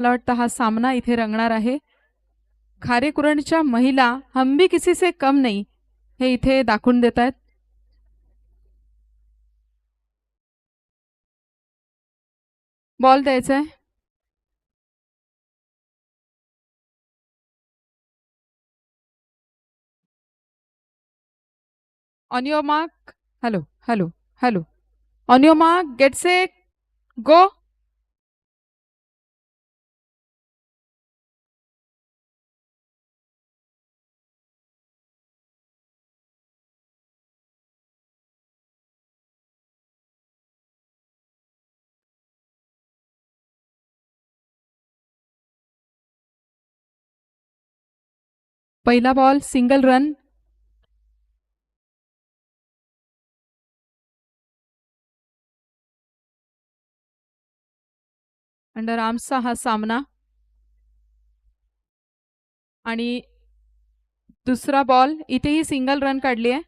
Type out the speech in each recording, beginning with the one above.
मला वाटतं हा सामना इथे रंगणार आहे. खारेकुरणच्या महिला हम भी किसी से कम नहीं हे इथे दाखवून देत आहेत. बॉल द्यायचा आहे. On your mark. Hello hello hello. On your mark, get set, go. पहिला बॉल सिंगल रन. अंडर आर्म्सचा हा सामना. आणि दुसरा बॉल, इथेही सिंगल रन काढली आहे.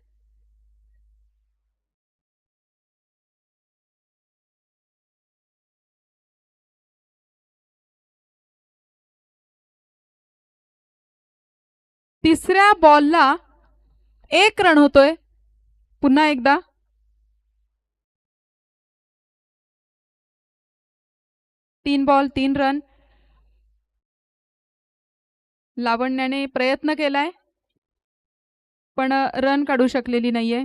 तिसऱ्या बॉलला 1 रन होतोय. पुन्हा एकदा. तीन बॉल 3 रन. लावण्याने प्रयत्न केलाय पण रन काढू शकलेली नाहीये.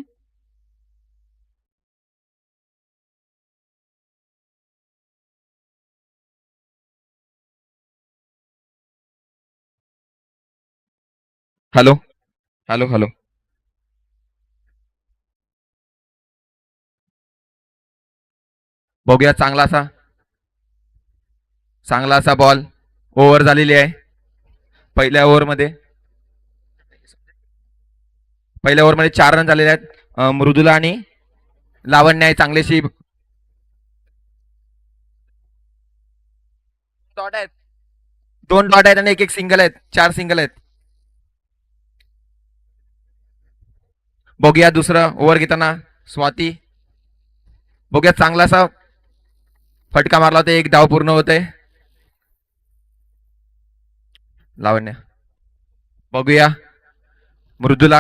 Hello hello hello. बघूया चांगला असा बॉल. ओव्हर झालेली आहे. पहिल्या ओव्हरमध्ये 4 रन झालेले आहेत. मृदुला आणि लावण्य चांगलीशी डॉट आहेत. 2 डॉट आहेत आणि एक सिंगल आहेत. 4 सिंगल आहेत. बघूया दुसरं ओव्हर घेताना स्वाती. बघूया चांगला असा फटका मारला होता. 1 धाव पूर्ण होते. लावण्य. बघूया मृदुला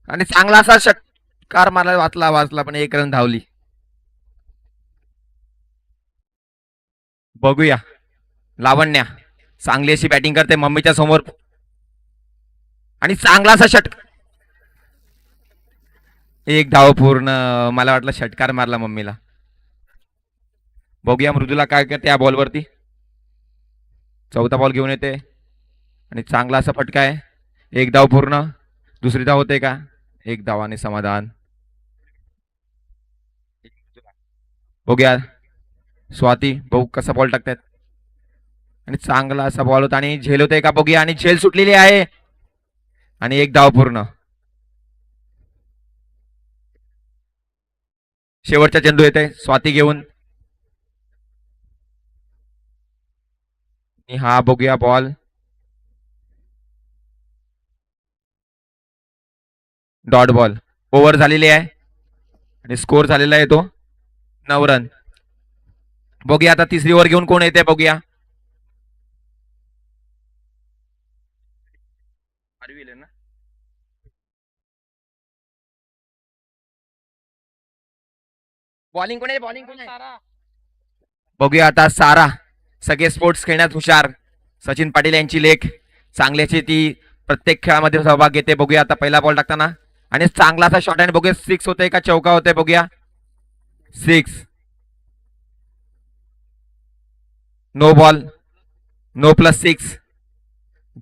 आणि चांगला असा षटकार मारला. वाचला पण 1 रन धावली. बघूया लावण्य चांगली अशी बॅटिंग करते मम्मीच्या समोर आणि चांगला असा षटकार. 1 धाव पूर्ण. मला वाटलं षटकार मारला मम्मीला. बघूया मृदुला काय करते या बॉलवरती. चौथा बॉल घेऊन येते आणि चांगला असा फटका आहे. 1 धाव पूर्ण. दुसरी धाव होते का? 1 धावाने समाधान. बघूया स्वाती बघू कसा बॉल टाकतात आणि चांगला असा बॉल होता आणि झेल होते का बघूया आणि झेल सुटलेली आहे आणि 1 धाव पूर्ण. शेवटचा चेंडू येते स्वाती घेऊन. हा बघूया बॉल. Dot ball. ओव्हर झालेली आहे आणि स्कोर झालेला आहे तो 9 रन. बघूया आता तिसरी ओव्हर घेऊन कोण येते बघूया. बॉलिंग कोण आहे? बघूया आता सारा. सगळे स्पोर्ट्स खेळण्यात हुशार. सचिन पाटील यांची लेख. चांगल्याची ती प्रत्येक खेळामध्ये सहभाग घेते. बघूया आता पहिला बॉल टाकताना आणि चांगला असा शॉट आहे. बघूया 6 होते का चौका होते बघूया. 6. No ball. No plus 6.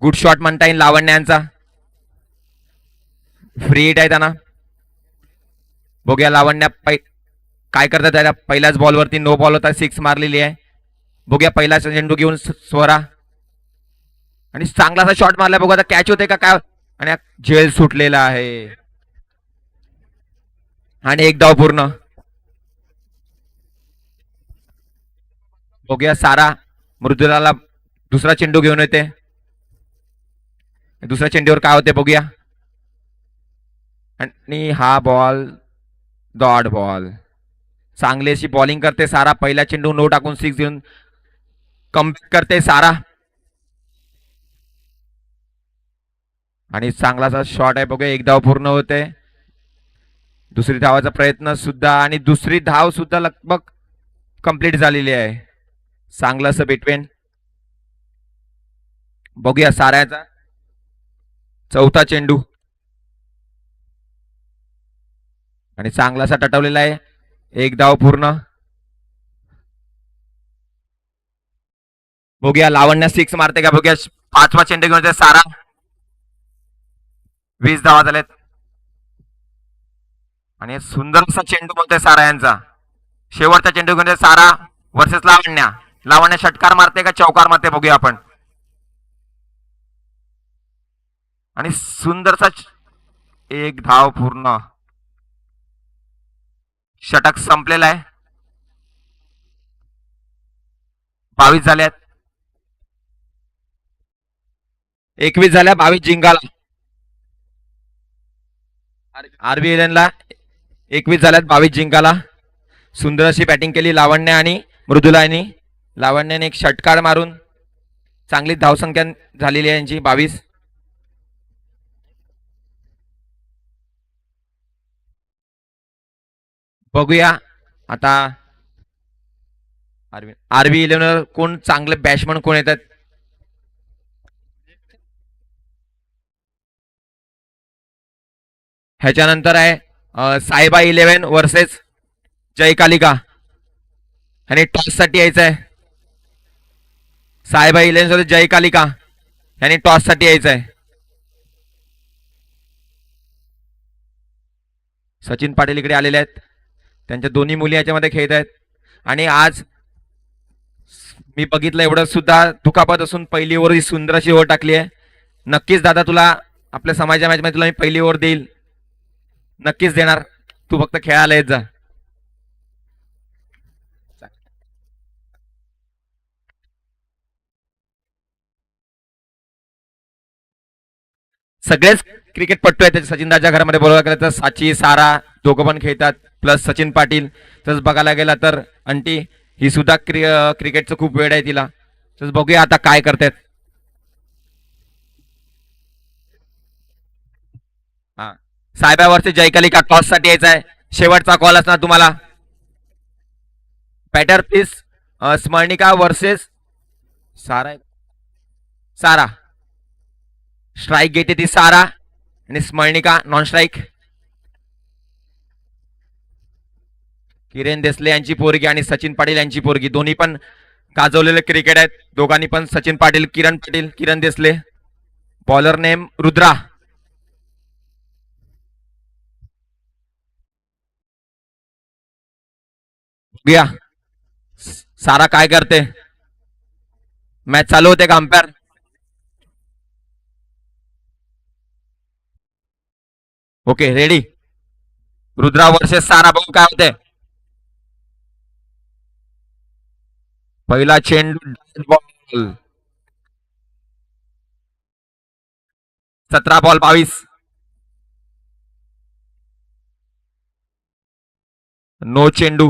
Good shot म्हणता येईल लावण्यांचा. फ्री हिट आहे त्यांना. बघूया लावण्या काय करतात. त्याला पहिल्याच बॉलवरती नो बॉल होता. 6 मारलेली आहे. बघूया पहिला चेंडू घेऊन स्वरा आणि चांगला असा शॉट मारला. बघू आता कॅच होते का काय आणि झेल सुटलेला आहे आणि 1 धाव पूर्ण. बघूया सारा मृदुलाला दुसरा चेंडू घेऊन येते. दुसऱ्या चेंडूवर काय होते बघूया आणि हा बॉल डॉट बॉल. चांगली अशी बॉलिंग करते सारा. पहिला चेंडू नो टाकून 6 घेऊन कमबॅक करते सारा आणि चांगलासा शॉट आहे बघूया. एक धाव पूर्ण होते. दुसरी धावाचा प्रयत्न सुद्धा आणि दुसरी धाव सुद्धा लगभग कंप्लीट झालेली आहे. चांगलं असं बिटवीन. बघूया साऱ्याचा चौथा चेंडू आणि चांगलासा टटवलेला आहे. एक धाव पूर्ण. बघूया लावण्या सिक्स मारते का बघूया. पाचवा चेंडू घेऊन येते सारा. 20 धावा झाल्यात आणि सुंदर असा चेंडू बोलतोय सारा यांचा. शेवटचा चेंडू घेऊन येते सारा वर्सेस लावण्या. लावण्या षटकार मारते का चौकार मारते बघूया आपण. आणि सुंदरसा एक धाव पूर्ण. षटक संपलेला आहे. 22 झाल्यात. 21 झाल्या. 22 जिंकाला. आरबी 11ला 21 झाल्यात. 22 जिंकाला. सुंदर अशी बॅटिंग केली लावण्य आणि मृदुलानी. लावण्याने एक षटकार मारून चांगली धावसंख्या झालेली आहे यांची 22. बघूया आता आरबी 11 कोण चांगले बॅट्समन कोण येतात. ह्याच्यानंतर आहे सायबा 11 वर्सेस जय कालिका. आणि टॉस साठी यायचं आहे. सायबा 11 सोबत जय कालिका यांनी टॉस साठी यायचं आहे. सचिन पाटील इकडे आलेले आहेत. त्यांच्या दोन्ही मुली याच्यामध्ये खेळत आहेत. आणि आज मी बघितलं एवढं सुद्धा दुखापत असून पहिली ओव्हर ही सुंदर अशी ओव्हर टाकली आहे. नक्कीच दादा तुला आपल्या समाजा मॅच मध्ये तुला मी पहिली ओव्हर देईल. नक्कीच देणार. तू फक्त खेळायला येत जा. सगळेच क्रिकेटपट्टू आहेत. सचिनदाच्या घरामध्ये बोलायला गेलं तर साची सारा दोघं पण खेळतात. प्लस सचिन पाटील. तसंच बघायला गेला तर अंटी ही सुद्धा क्रिकेटचं खूप वेळ आहे तिला. तसंच बघूया आता काय करतात. हा साहेबावरती जयकालिका टॉस साठी यायचा आहे. शेवटचा कॉल असणार तुम्हाला. Batter please Smaranika versus Sara. Sara strike घेते ती सारा आणि स्मरणिका नॉन स्ट्राइक. किरण देसले यांची पोरगी आणि सचिन पाटील यांची पोरगी दोन्ही पण गाजवलेले क्रिकेट आहेत. दोघांनी पण सचिन पाटील किरण देसले. Bowler name Rudra. बघूया सारा काय करते. मॅच चालू होते का umpire. Okay ready. Rudra versus Sara. बघू काय होते. पहिला चेंडू बॉल. 17 बॉल 22. नो चेंडू.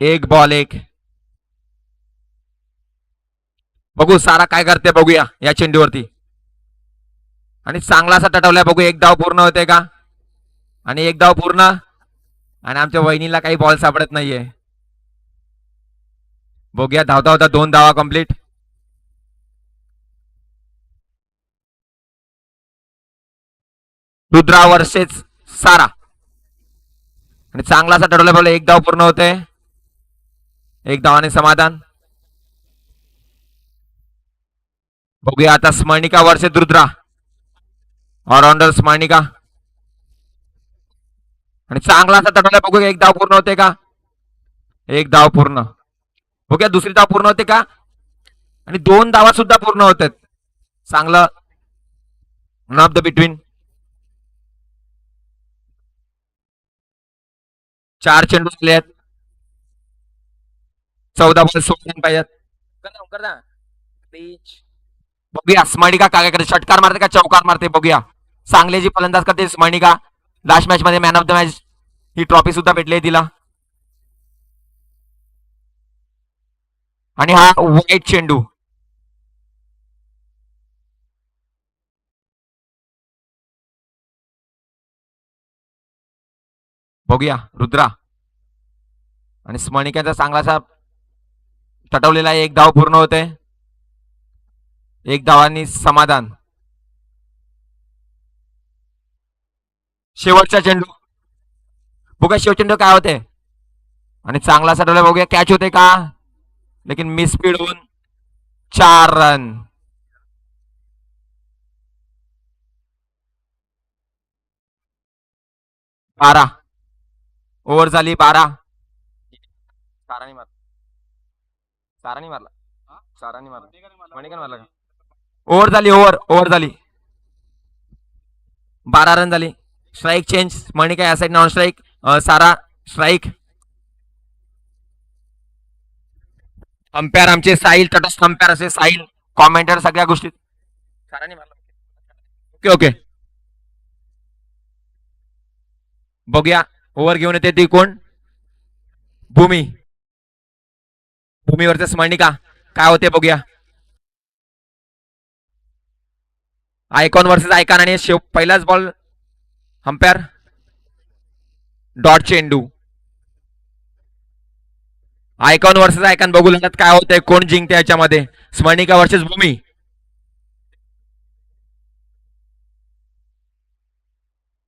1 बॉल 1. बघू सारा काय करते बघूया या चेंडूवरती. आणि चांगला असा टटवलाय. बघू एक धाव पूर्ण होते का. आणि एक धाव पूर्ण. आणि आमच्या वहिनीला काही बॉल सापडत नाहीये. बघूया धावता होता 2 धावा कंप्लीट. रुद्रा वर्सेस सारा. आणि चांगला असा टटवलाय. बघू एक धाव पूर्ण होते. एक धावाने समाधान. बघूया आता स्मरणिका वर्सेस रुद्रा. ऑलराउंडर स्मरणिका. आणि चांगला असा तटवला. बघूया एक धाव पूर्ण होते का. एक धाव पूर्ण. बघूया दुसरी धाव पूर्ण होते का. आणि 2 धावा सुद्धा पूर्ण होतात. चांगलं वन ऑफ द बिटवीन. 4 चेंडू झाले आहेत. 14 बॉल 16 रन पाहिजेत. बघूया स्मरणिका काय करते. षटकार मारते का चौकार मारते बघूया. चांगले जी फलंदाज करते स्मरणिका. लास्ट मॅच मध्ये man of the match he trophy सुद्धा भेटली आहे तिला. आणि हा वाईट चेंडू. बघूया रुद्रा आणि स्मरणिकांचा चांगलासा तटवलेला एक धाव पूर्ण होते. एक धावांनी समाधान. शेवटचा चेंडू. बघूया शेवचेंडू काय होते आणि चांगला सटवला. बघूया कॅच होते का, लेकिन मिस स्पीड होऊन 4 रन. बारा ओव्हर झाली 12. सारानी मारला. सारानी मारला. सारानी मारला. मणिकन मारला का? ओव्हर झाली. ओव्हर झाली. 12 रन झाली. Strike change. मणिका या side non strike. Sara strike. Umpire आमचे साहिल, तटस्थ अंपायर असे साहिल, कॉमेंटर सगळ्या गोष्टी. सारानी मारला. Okay okay. बघूया ओव्हर घेऊन येते ती कोण. भूमी. भूमी वर्सेस मणिका काय होते बघूया. आयकॉन वर्सेस आयकॉन आणि पहिलाच बॉल. अंपायर डॉट चेंडू. आयकॉन वर्सेस आयकॉन बघू लागत काय होतंय, कोण जिंकते याच्यामध्ये. स्मरणिका वर्सेस भूमी.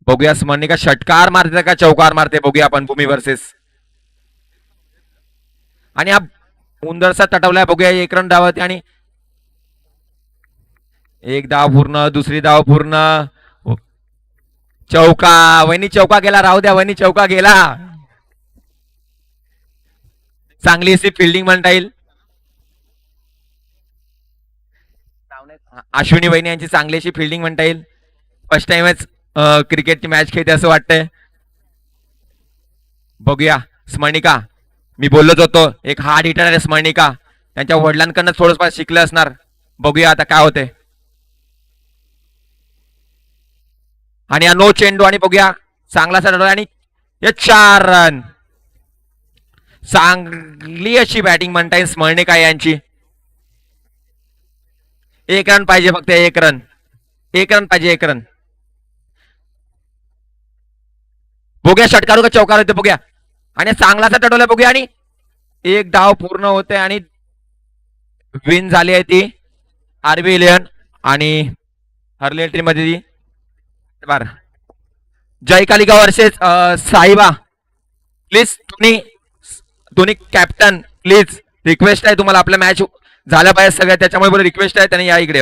बघूया स्मरणिका षटकार मारते का चौकार मारते बघूया आपण. भूमी वर्सेस. आणि हा उंदरसा तटवलाय बघूया. 1 रन धावते आणि एक धाव पूर्ण. दुसरी धाव पूर्ण. चौका. वहिनी चौका गेला. राहू द्या वहिनी चौका गेला. चांगली अशी फिल्डिंग म्हणता येईल. अश्विनी वहिनी यांची चांगली अशी फिल्डिंग म्हणता येईल. फर्स्ट टाइमच क्रिकेटची मॅच खेळते असं वाटतंय. बघूया स्मरणिका. मी बोललोच होतो एक हार्ड हिटर आहे स्मरणिका. त्यांच्या वडिलांकडनं थोडंफार शिकलं असणार. बघूया आता काय होते. आणि हा नो चेंडू आणि बघूया चांगला सर आणि 4 रन. चांगली अशी बॅटिंग म्हणता येईल स्मरणिका यांची. 1 रन पाहिजे फक्त. 1 रन. 1 रन पाहिजे. 1 रन. बघूया षटकार का चौकार होते बघूया. आणि चांगलासा तटवला बघूया आणि एक धाव पूर्ण होते आणि विन झाली आहे ती RB 11 आणि हरलेल टीम मध्ये ती बार. जय कालिका वर्सेस साहिबा. प्लीज दोन्ही कॅप्टन प्लीज रिक्वेस्ट आहे तुम्हाला. आपल्या मॅच झाल्या पाहिजे सगळ्या, त्याच्यामुळे रिक्वेस्ट आहे त्याने या इकडे.